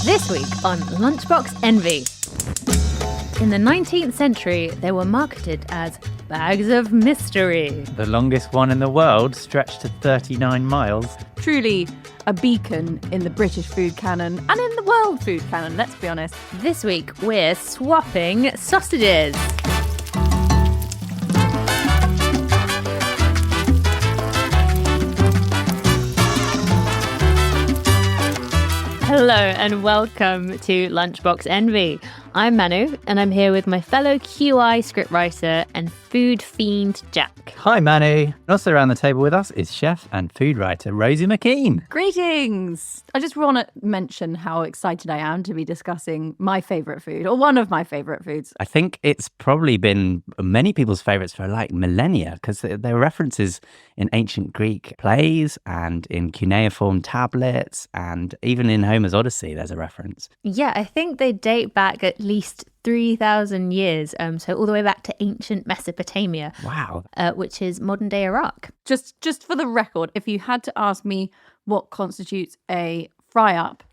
This week on Lunchbox Envy. In the 19th century, they were marketed as bags of mystery. The longest one in the world stretched to 39 miles. Truly a beacon in the British food canon and in the world food canon, let's be honest. This week, we're swapping sausages. Hello and welcome to Lunchbox Envy. I'm Manu and I'm here with my fellow QI scriptwriter and food fiend Jack. Hi, Manu. Also around the table with us is chef and food writer Rosie McKean. Greetings! I just want to mention how excited I am to be discussing my favourite food, or one of my favourite foods. I think it's probably been many people's favourites for like millennia because there are references in ancient Greek plays and in cuneiform tablets and even in Homer's Odyssey there's a reference. Yeah, I think they date back at least 3,000 years, so all the way back to ancient Mesopotamia. Wow. Which is modern-day Iraq. Just for the record, if you had to ask me what constitutes a fry-up,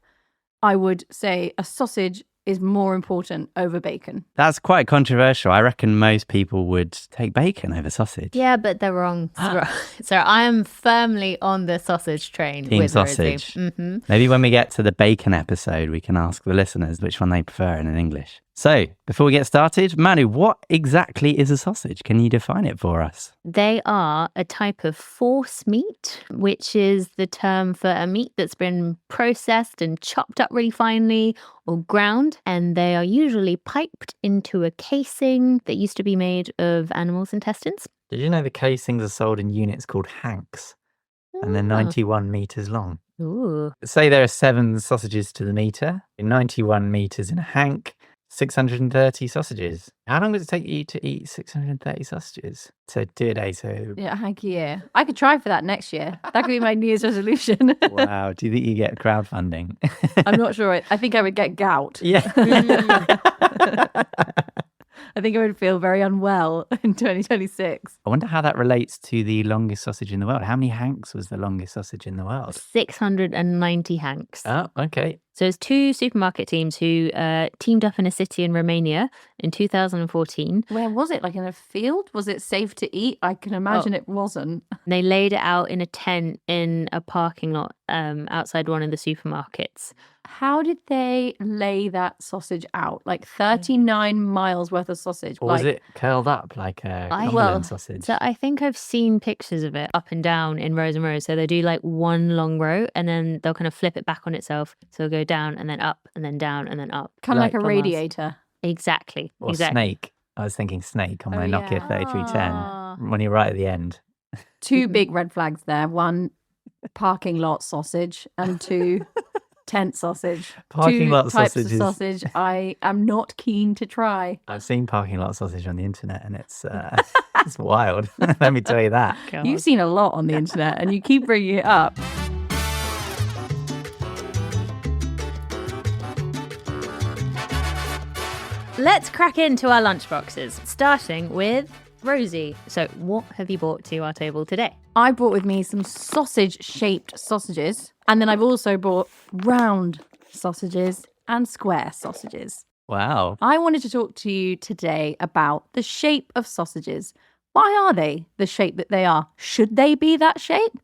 I would say a sausage is more important over bacon. That's quite controversial. I reckon most people would take bacon over sausage. Yeah, but they're wrong. So I am firmly on the sausage train. Team with sausage. Mm-hmm. Maybe when we get to the bacon episode, we can ask the listeners which one they prefer in English. So, before we get started, Manu, what exactly is a sausage? Can you define it for us? They are a type of force meat, which is the term for a meat that's been processed and chopped up really finely or ground. And they are usually piped into a casing that used to be made of animals' intestines. Did you know the casings are sold in units called hanks? And they're 91 metres long. Ooh. Say there are 7 sausages to the metre. 91 metres in a hank. 630 sausages. How long does it take you to eat 630 sausages? So 2 a day, so... Yeah, hanky year. I could try for that next year. That could be my New Year's resolution. Wow. Do you think you get crowdfunding? I'm not sure. I think I would get gout. Yeah. I think I would feel very unwell in 2026. I wonder how that relates to the longest sausage in the world. How many hanks was the longest sausage in the world? 690 hanks. Oh, okay. So there's 2 supermarket teams who teamed up in a city in Romania in 2014. Where was it? Like in a field? Was it safe to eat? I can imagine it wasn't. They laid it out in a tent in a parking lot outside one of the supermarkets. How did they lay that sausage out? Like 39 miles worth of sausage. Or was it curled up like a Cumberland sausage? So I think I've seen pictures of it up and down in rows and rows. So they do like one long row and then they'll kind of flip it back on itself. So it'll go down and then up and then down and then up. Kind of like a radiator. Exactly. Or snake. I was thinking snake on my Nokia 3310 when you're right at the end. 2 big red flags there. 1, parking lot sausage, and 2... tent sausage. Parking 2 lot types sausages. of sausage I am not keen to try. I've seen parking lot sausage on the internet and it's it's wild. Let me tell you that. God. You've seen a lot on the internet and you keep bringing it up. Let's crack into our lunchboxes, starting with Rosie. So what have you brought to our table today? I brought with me some sausage-shaped sausages, and then I've also brought round sausages and square sausages. Wow. I wanted to talk to you today about the shape of sausages. Why are they the shape that they are? Should they be that shape?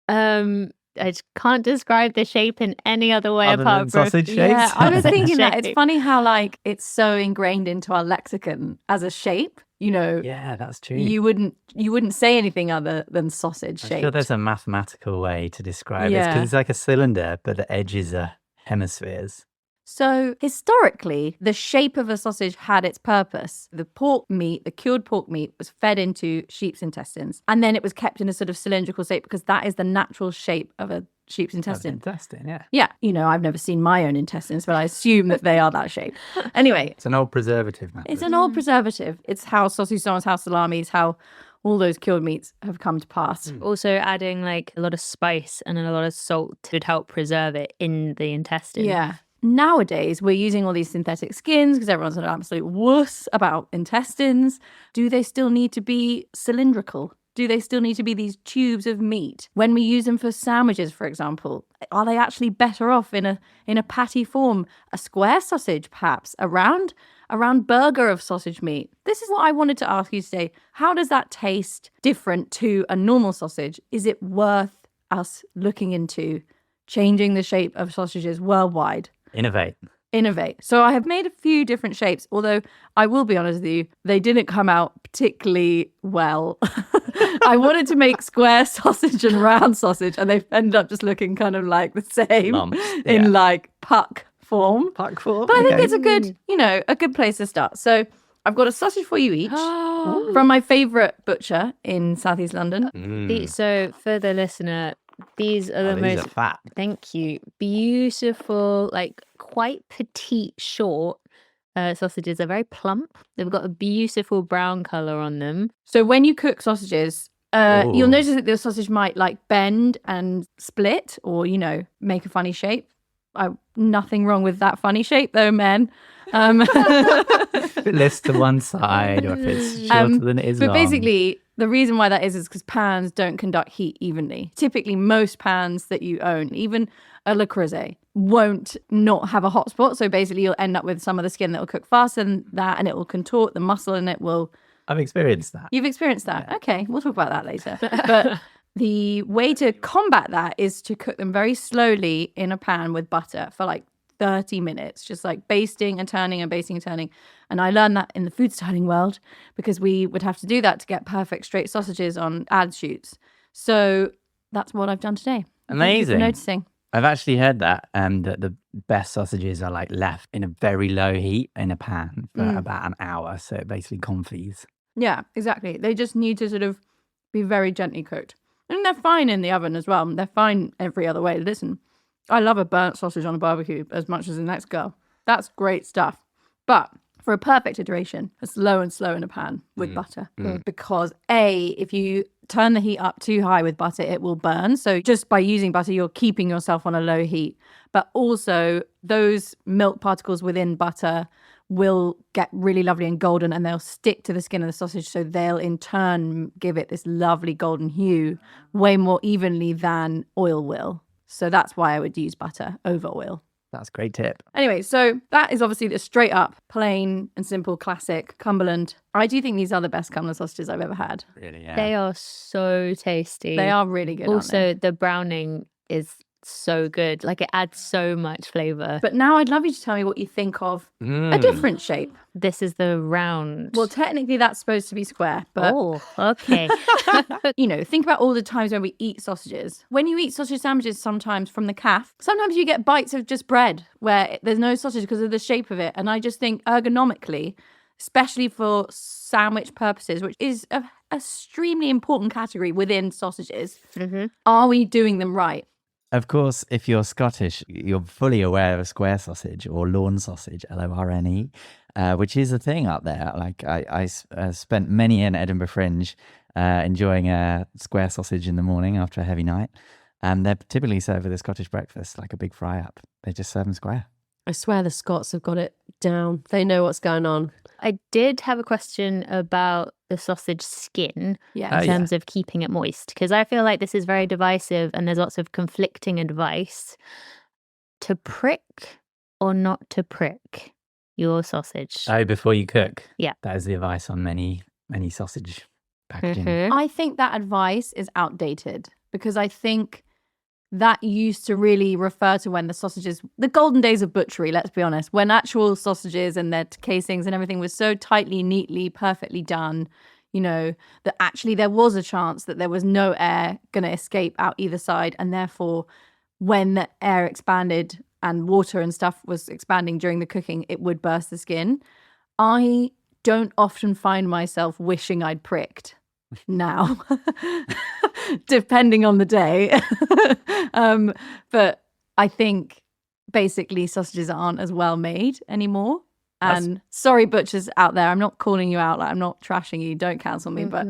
I just can't describe the shape in any other way Other apart than from sausage shapes? Yeah, I was thinking that. It's shape. funny how like it's so ingrained into our lexicon as a shape. You know, Yeah, that's true. you wouldn't say anything other than sausage I'm shape. sure there's a mathematical way to describe it Yeah. because it's like a cylinder, but the edges are hemispheres. So historically, the shape of a sausage had its purpose. The pork meat, the cured pork meat, was fed into sheep's intestines, and then it was kept in a sort of cylindrical shape because that is the natural shape of a sheep's intestine. Intestine, yeah. Yeah, I've never seen my own intestines, but I assume that they are that shape. Anyway, It's an old preservative method. it's an old preservative. It's how saucissons, how salamis, how all those cured meats have come to pass. Also adding like a lot of spice and a lot of salt to help preserve it in the intestine. Yeah. Nowadays, we're using all these synthetic skins because everyone's an absolute wuss about intestines. Do they still need to be cylindrical? Do they still need to be these tubes of meat? When we use them for sandwiches, for example, are they actually better off in a patty form? A square sausage, perhaps, a round burger of sausage meat. This is what I wanted to ask you today. How does that taste different to a normal sausage? Is it worth us looking into changing the shape of sausages worldwide? Innovate. So I have made a few different shapes, although I will be honest with you, they didn't come out particularly well. I wanted to make square sausage and round sausage, and they ended up just looking kind of like the same in like puck form. Puck form. But I think it's a good, a good place to start. So I've got a sausage for you each from my favourite butcher in Southeast London. So for the listener, these are the These most are fat. Thank you. Beautiful, like quite petite, short sausages. They're very plump. They've got a beautiful brown color on them. So when you cook sausages, you'll notice that the sausage might like bend and split or, make a funny shape. Nothing wrong with that funny shape though, men. If it lifts to one side or if it's shorter than it is But long. basically, the reason why that is because pans don't conduct heat evenly. Typically, most pans that you own, even a Le Creuset, won't not have a hot spot. So basically, you'll end up with some of the skin that will cook faster than that, and it will contort the muscle, and it will... I've experienced that. You've experienced that? Yeah. Okay, we'll talk about that later. But the way to combat that is to cook them very slowly in a pan with butter for like 30 minutes, just like basting and turning and basting and turning. And I learned that in the food styling world because we would have to do that to get perfect straight sausages on ad shoots. So that's what I've done today. Amazing. Thank you for noticing. I've actually heard that the best sausages are like left in a very low heat in a pan for about an hour. So it basically confits. Yeah, exactly. They just need to sort of be very gently cooked. And they're fine in the oven as well. They're fine every other way. Listen, I love a burnt sausage on a barbecue as much as the next girl. That's great stuff. But for a perfect iteration, slow and slow in a pan with butter. Because if you turn the heat up too high with butter, it will burn. So just by using butter, you're keeping yourself on a low heat. But also those milk particles within butter will get really lovely and golden and they'll stick to the skin of the sausage. So they'll in turn give it this lovely golden hue way more evenly than oil will. So that's why I would use butter over oil. That's a great tip. Anyway, so that is obviously the straight up, plain and simple classic Cumberland. I do think these are the best Cumberland sausages I've ever had. Really, yeah. They are so tasty. They are really good. Also, the browning is so good. Like it adds so much flavor. But now I'd love you to tell me what you think of a different shape. This is the round. Well, technically that's supposed to be square, but okay. Think about all the times when we eat sausages. When you eat sausage sandwiches sometimes from the calf, sometimes you get bites of just bread where there's no sausage because of the shape of it. And I just think ergonomically, especially for sandwich purposes, which is a extremely important category within sausages, are we doing them right? Of course, if you're Scottish, you're fully aware of a square sausage or lawn sausage, Lorne, which is a thing up there. Like I spent many in Edinburgh Fringe enjoying a square sausage in the morning after a heavy night. And they're typically served with a Scottish breakfast, like a big fry up. They just serve them square. I swear the Scots have got it down. They know what's going on. I did have a question about the sausage skin in terms of keeping it moist, because I feel like this is very divisive and there's lots of conflicting advice. To prick or not to prick your sausage? Oh, before you cook? Yeah. That is the advice on many sausage packaging. I think that advice is outdated because I think that used to really refer to when the golden days of butchery, let's be honest, when actual sausages and their casings and everything was so tightly, neatly, perfectly done, that actually there was a chance that there was no air going to escape out either side. And therefore, when the air expanded and water and stuff was expanding during the cooking, it would burst the skin. I don't often find myself wishing I'd pricked now. Depending on the day. But I think basically sausages aren't as well made anymore. And sorry, butchers out there, I'm not calling you out. Like, I'm not trashing you. Don't cancel me. But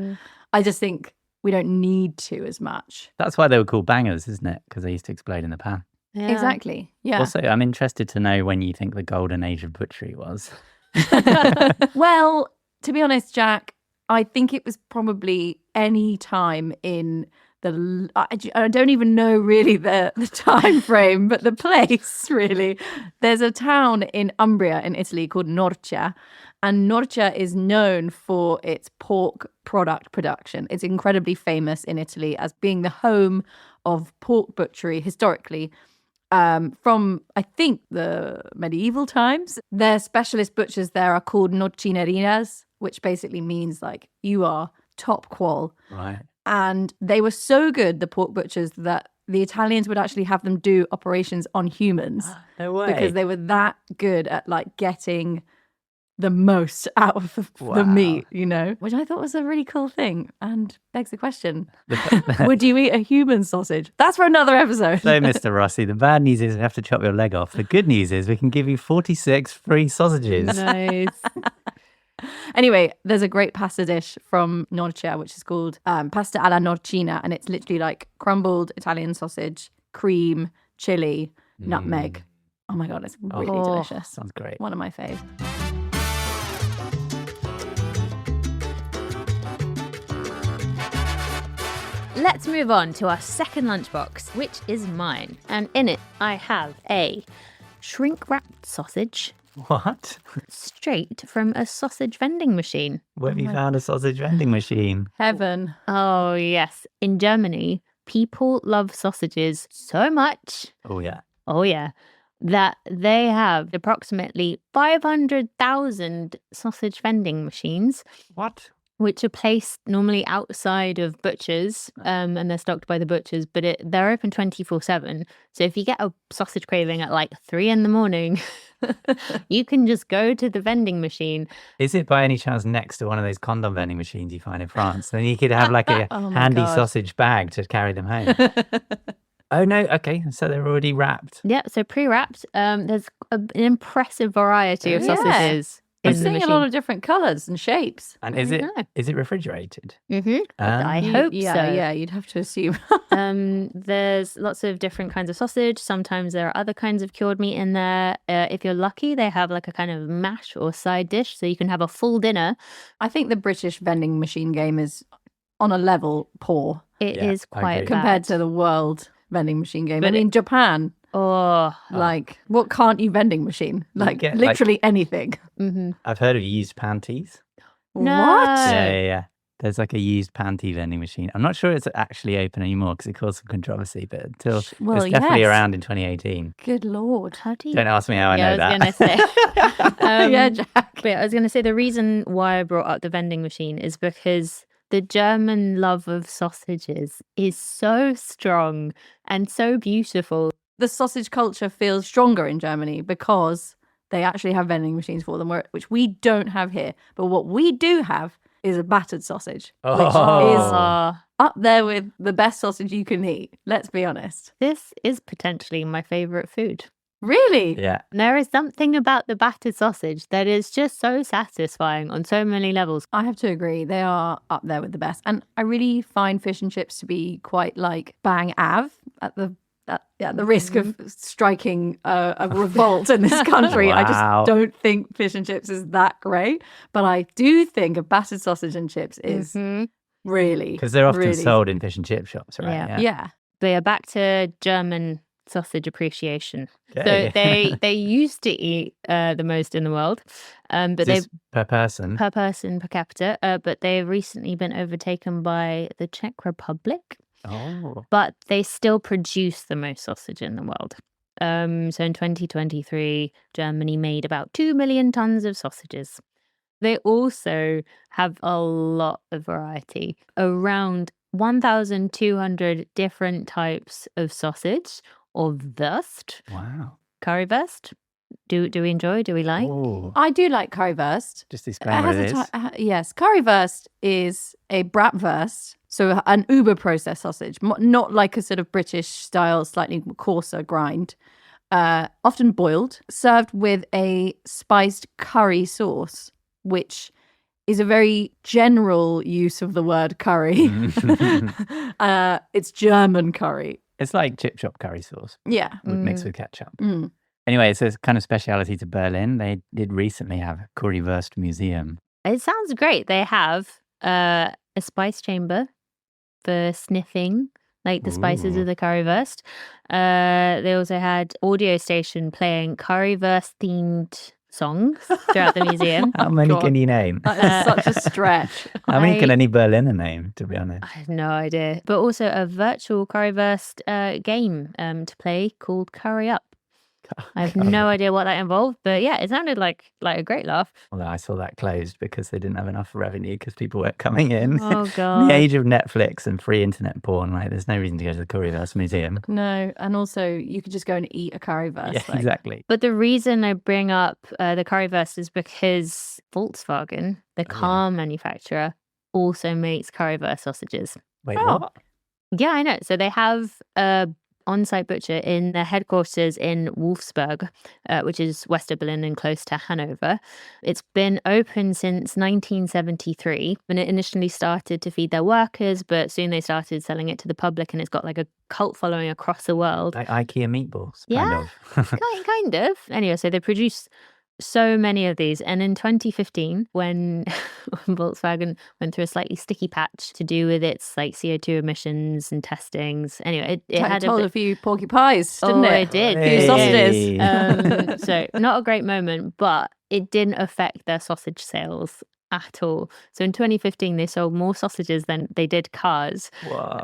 I just think we don't need to as much. That's why they were called bangers, isn't it? Because they used to explode in the pan. Yeah. Exactly. Yeah. Also, I'm interested to know when you think the golden age of butchery was. Well, to be honest, Jack, I think it was probably any time in I don't even know really the time frame, but the place really. There's a town in Umbria in Italy called Norcia, and Norcia is known for its pork product production. It's incredibly famous in Italy as being the home of pork butchery historically. From, I think, the medieval times. Their specialist butchers there are called noccinerinas, which basically means like you are top qual. Right. And they were so good, the pork butchers, that the Italians would actually have them do operations on humans No way. because they were that good at like getting the most out of the Wow. meat, you know, which I thought was a really cool thing and begs the question, would you eat a human sausage? That's for another episode. So, Mr. Rossi, the bad news is we have to chop your leg off. The good news is we can give you 46 free sausages. Nice. Anyway, there's a great pasta dish from Norcia, which is called pasta alla norcina. And it's literally like crumbled Italian sausage, cream, chili, nutmeg. Oh my God, it's really delicious. Sounds great. One of my faves. Let's move on to our second lunchbox, which is mine. And in it, I have a shrink-wrapped sausage What? straight from a sausage vending machine. Where have you found a sausage vending machine? Heaven. Oh, yes. In Germany, people love sausages so much. Oh, yeah. Oh, yeah. That they have approximately 500,000 sausage vending machines, What? which are placed normally outside of butchers, and they're stocked by the butchers, but they're open 24/7. So if you get a sausage craving at like 3 a.m, you can just go to the vending machine. Is it by any chance next to one of those condom vending machines you find in France? Then you could have like a Oh my handy God. sausage bag to carry them home. Oh, no. Okay. So they're already wrapped. Yeah, so pre-wrapped. There's an impressive variety of Yeah. sausages I'm in the seeing machine. a lot of different colours and shapes. And I is it know. refrigerated? I You- hope yeah, so. Yeah, you'd have to assume. There's lots of different kinds of sausage. Sometimes there are other kinds of cured meat in there. If you're lucky, they have like a kind of mash or side dish, so you can have a full dinner. I think the British vending machine game is on a level poor It Yeah, is I quite agree. compared bad. to the world vending machine game. But I mean, Japan, Oh, like, what can't you vending machine? Like, get, like- literally anything. I've heard of used panties. No. What? Yeah. There's like a used panty vending machine. I'm not sure it's actually open anymore because it caused some controversy, but until Well, it's definitely yes. around in 2018. Good Lord. how do you? Don't ask me how I Yeah, know I was that. gonna say. Yeah, Jack. But I was going to say the reason why I brought up the vending machine is because the German love of sausages is so strong and so beautiful. The sausage culture feels stronger in Germany because they actually have vending machines for them, which we don't have here. But what we do have is a battered sausage, which is Oh. up there with the best sausage you can eat. Let's be honest. This is potentially my favorite food. Really? Yeah. There is something about the battered sausage that is just so satisfying on so many levels. I have to agree. They are up there with the best. And I really find fish and chips to be quite like bang av at the risk of striking a revolt in this country. I Wow. just don't think fish and chips is that great. But I do think a battered sausage and chips is really, Because they're often really- sold in fish and chip shops, right? Yeah. Yeah. But yeah, back to German sausage appreciation. Okay. So they used to eat the most in the world, but Is this per person? per person per capita. But they've recently been overtaken by the Czech Republic. Oh. But they still produce the most sausage in the world. So in 2023, Germany made about 2 million tons of sausages. They also have a lot of variety, around 1,200 different types of sausage or wurst, Wow. currywurst. Do we enjoy? Do we like? Oh. I do like currywurst. Just explain what it is. Yes, currywurst is a bratwurst, so an uber processed sausage, not like a sort of British style, slightly coarser grind. Often boiled, served with a spiced curry sauce, which is a very general use of the word curry. It's German curry. It's like chip shop curry sauce Yeah. mixed with ketchup. Mm. Anyway, it's a kind of speciality to Berlin. They did recently have a Currywurst Museum. It sounds great. They have. a spice chamber for sniffing, like the spices Ooh. of the currywurst. They also had audio station playing currywurst themed songs throughout the museum. How many God. can you name? That is such a stretch. How many can I- any Berliner name, to be honest? I have no idea. But also a virtual currywurst game to play called Curry Up. I have no idea what that involved, but yeah, it sounded like a great laugh. Although I saw that closed because they didn't have enough revenue because people weren't coming in. Oh In god. the age of Netflix and free internet porn, like there's no reason to go to the Currywurst Museum. No, and also you could just go and eat a currywurst. Yeah, exactly. But the reason I bring up the currywurst is because Volkswagen, the car manufacturer, also makes currywurst sausages. Wait, Oh. what? Yeah, I know. So they have a on-site butcher in their headquarters in Wolfsburg, which is west of Berlin and close to Hanover. It's been open since 1973 when it initially started to feed their workers, but soon they started selling it to the public, and it's got like a cult following across the world. Like IKEA meatballs, Yeah. kind of. Kind of. Anyway, so they produce so many of these. And in 2015, when Volkswagen went through a slightly sticky patch to do with its like CO2 emissions and testings. Anyway, it had told a a few porky pies, didn't it? it did. Few Hey. sausages. So not a great moment, but it didn't affect their sausage sales at all. So in 2015, they sold more sausages than they did cars. Wow.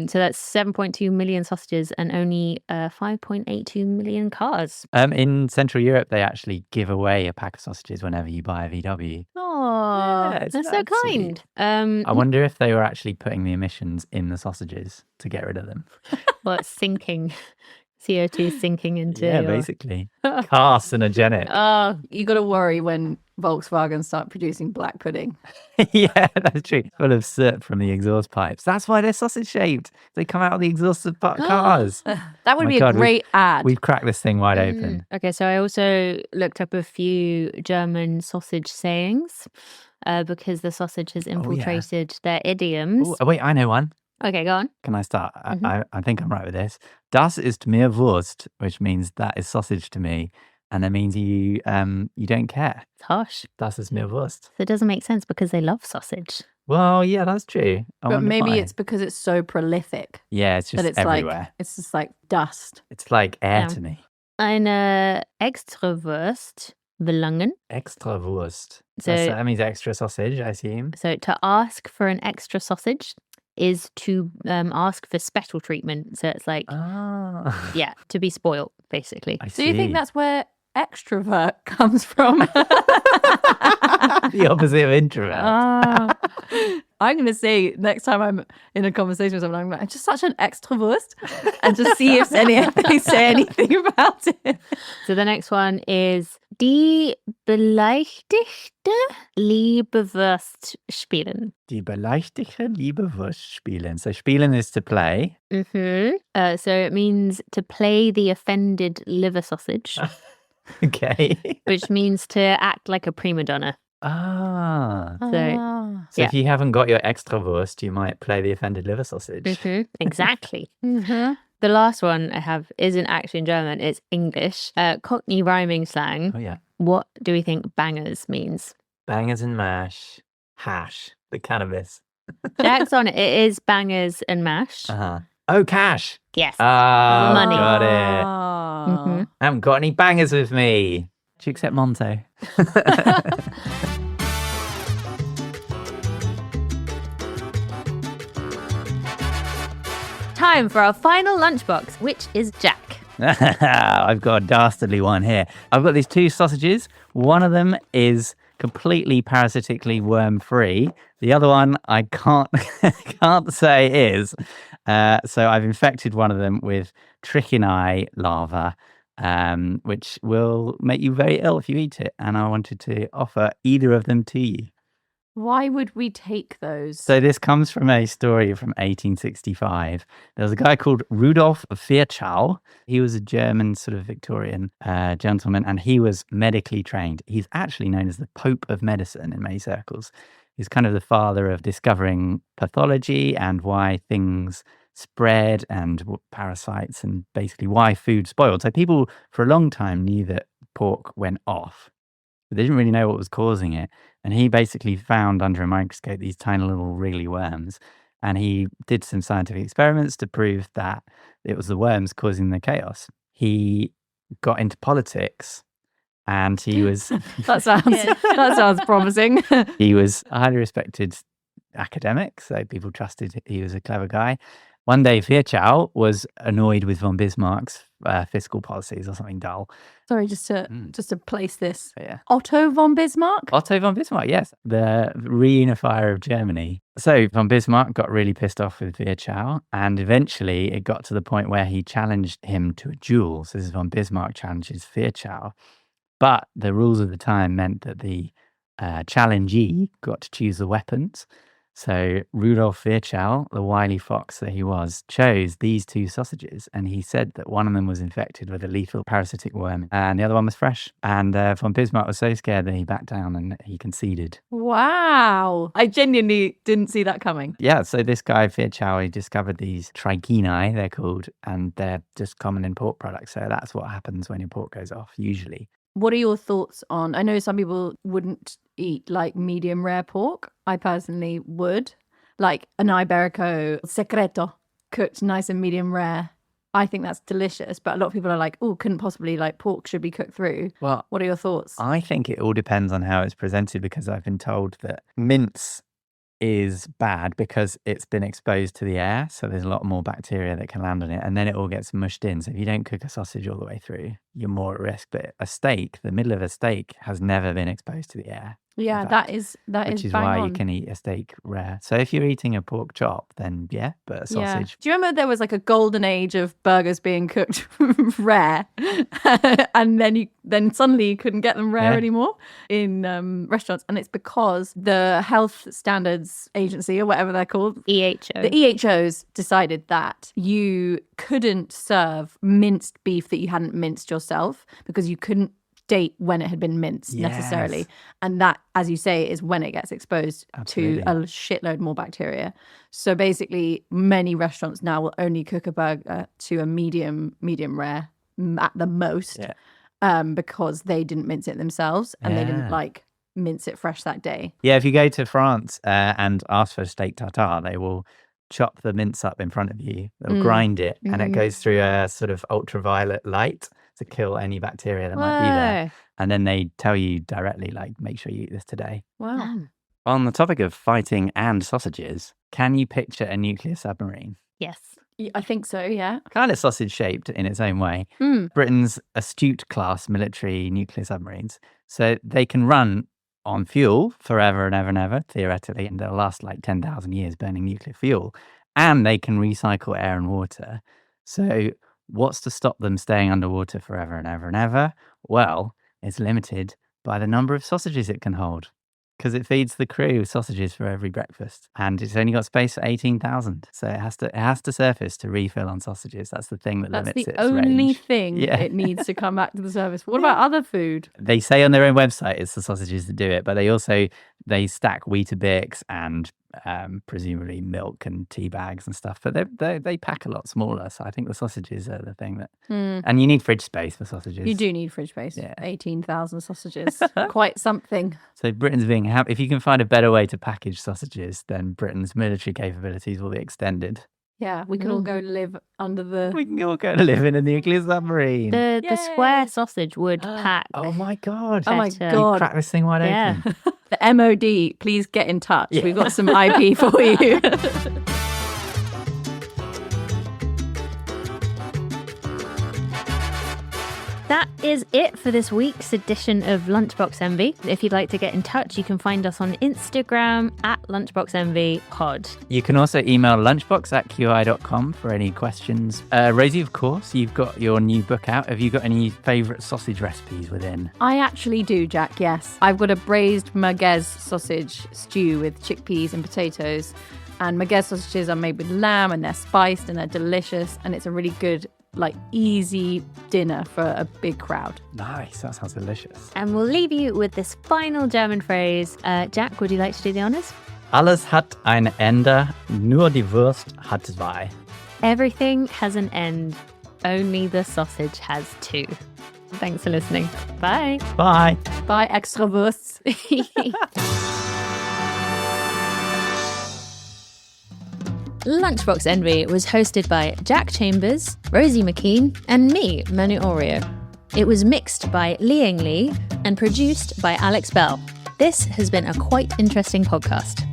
So that's 7.2 million sausages and only 5.82 million cars. In Central Europe, they actually give away a pack of sausages whenever you buy a VW. Oh, it's that's so that sweet. kind. I wonder if they were actually putting the emissions in the sausages to get rid of them. Well, it's sinking. CO2 sinking into Yeah, your... basically. Carcinogenic. Oh, You got to worry when Volkswagen start producing black pudding. Yeah, that's true. Full of soot from the exhaust pipes. That's why they're sausage shaped. They come out of the exhaust of cars. That would My be a God, great ad. We've cracked this thing wide open. Okay, so I also looked up a few German sausage sayings because the sausage has infiltrated their idioms. Oh, wait, I know one. Okay, go on. Can I start? I think I'm right with this. Das ist mir Wurst, which means that is sausage to me. And that means you don't care. It's harsh. Das ist mir Wurst. So it doesn't make sense because they love sausage. Well, yeah, that's true. I but wonder maybe why. it's because it's so prolific Yeah, it's just that it's everywhere. like it's just like dust. It's like air Yeah. to me. Eine Extrawurst verlangen. Extra Wurst. So- That means extra sausage, I assume. So to ask for an extra sausage is to ask for special treatment. So it's like, Ah. yeah, to be spoiled, basically. I Do see. you think that's where extrovert comes from? the opposite of introvert? Ah. I'm going to say next time I'm in a conversation with someone, I'm just such an extrovert and just see if they say anything about it. So the next one is die beleidigte Liebewurst spielen. Die beleidigte Liebewurst spielen. So spielen is to play. So it means to play the offended liver sausage, Okay. which means to act like a prima donna. Ah. So So Yeah. if you haven't got your extra Wurst, you might play the offended liver sausage. Exactly. The last one I have isn't actually in German, it's English. Cockney rhyming slang. Oh, yeah. What do we think bangers means? Bangers and mash. Hash. The cannabis. Jack's on it. It is bangers and mash. Uh-huh. Oh, cash. Yes. Ah, Money. got it. Ah. I haven't got any bangers with me. Do you accept Monto? Time for our final lunchbox, which is Jack. I've got a dastardly one here. I've got these two sausages. One of them is completely parasitically worm-free. The other one I can't say is. So I've infected one of them with trichinae larva, which will make you very ill if you eat it. And I wanted to offer either of them to you. Why would we take those? So this comes from a story from 1865. There was a guy called Rudolf Virchow. He was a German sort of Victorian gentleman, and he was medically trained. He's actually known as the Pope of Medicine in many circles. He's kind of the father of discovering pathology and why things spread and parasites and basically why food spoiled. So people for a long time knew that pork went off. But they didn't really know what was causing it. And he basically found under a microscope these tiny little wriggly worms. And he did some scientific experiments to prove that it was the worms causing the chaos. He got into politics and he was That sounds promising. he was a highly respected academic, so people trusted he was a clever guy. One day, Virchow was annoyed with von Bismarck's fiscal policies or something dull. Sorry, just to place this. But yeah. Otto von Bismarck? Otto von Bismarck, yes, the reunifier of Germany. So von Bismarck got really pissed off with Virchow, and eventually it got to the point where he challenged him to a duel. So this is von Bismarck challenges Virchow. But the rules of the time meant that the challengee got to choose the weapons. So Rudolf Virchow, the wily fox that he was, chose these two sausages, and he said that one of them was infected with a lethal parasitic worm and the other one was fresh. And von Bismarck was so scared that he backed down and he conceded. Wow. I genuinely didn't see that coming. Yeah, so this guy Virchow, he discovered these trichinae, they're called, and they're just common in pork products. So that's what happens when your pork goes off, usually. What are your thoughts on, I know some people wouldn't eat like medium rare pork. I personally would. Like an Iberico secreto, cooked nice and medium rare. I think that's delicious, but a lot of people are like, oh, couldn't possibly, like, pork should be cooked through. Well, what are your thoughts? I think it all depends on how it's presented, because I've been told that mince is bad because it's been exposed to the air, so there's a lot more bacteria that can land on it, and then it all gets mushed in. So if you don't cook a sausage all the way through, you're more at risk. But a steak, the middle of a steak, has never been exposed to the air. Yeah, fact, which is why bang you on. can eat a steak rare. So if you're eating a pork chop, then yeah, but a sausage. Do you remember there was like a golden age of burgers being cooked rare, and then suddenly you couldn't get them rare anymore in restaurants, and it's because the Health Standards Agency or whatever they're called, EHO. the EHOs decided that you couldn't serve minced beef that you hadn't minced yourself because you couldn't date when it had been minced necessarily, and that, as you say, is when it gets exposed to a shitload more bacteria. So basically many restaurants now will only cook a burger to a medium rare at the most, because they didn't mince it themselves and they didn't like mince it fresh that day. Yeah, if you go to France and ask for steak tartare, they will chop the mince up in front of you. They'll grind it, and it goes through a sort of ultraviolet light to kill any bacteria that might be there. And then they tell you directly, like, make sure you eat this today. Wow. On the topic of fighting and sausages, can you picture a nuclear submarine? Yes. I think so, yeah. Kind of sausage shaped in its own way. Britain's astute class military nuclear submarines. So they can run on fuel forever and ever and ever, theoretically, and they'll last like 10,000 years burning nuclear fuel. And they can recycle air and water. So what's to stop them staying underwater forever and ever and ever? Well, it's limited by the number of sausages it can hold, because it feeds the crew sausages for every breakfast, and it's only got space for 18,000. So it has to surface to refill on sausages. That's the thing that limits its range. That's the only thing it needs to come back to the surface. What about other food? They say on their own website it's the sausages that do it, but they stack Weetabix and presumably milk and tea bags and stuff, but they pack a lot smaller. So I think the sausages are the thing that, and you need fridge space for sausages. You do need fridge space. 18,000 sausages, quite something. So Britain's being happy. If you can find a better way to package sausages, then Britain's military capabilities will be extended. Yeah, we can all go live under the... We can all go to live in a nuclear submarine. The square sausage would pack. Oh my God. Oh my better. God. Crack this thing wide open. The MOD, please get in touch. We've got some IP for you. That is it for this week's edition of Lunchbox Envy. If you'd like to get in touch, you can find us on Instagram at LunchboxEnvyPod. You can also email lunchbox@qi.com for any questions. Rosie, of course, you've got your new book out. Have you got any favourite sausage recipes within? I actually do, Jack, yes. I've got a braised merguez sausage stew with chickpeas and potatoes. And merguez sausages are made with lamb, and they're spiced and they're delicious. And it's a really good, like, easy dinner for a big crowd. Nice, that sounds delicious. And we'll leave you with this final German phrase. Jack, would you like to do the honours? Alles hat ein Ende, nur die Wurst hat zwei. Everything has an end. Only the sausage has two. Thanks for listening. Bye. Bye. Bye, extrawursts. Lunchbox Envy was hosted by Jack Chambers, Rosie McKean, and me, Manu Oreo. It was mixed by Liang Li and produced by Alex Bell. This has been a quite interesting podcast.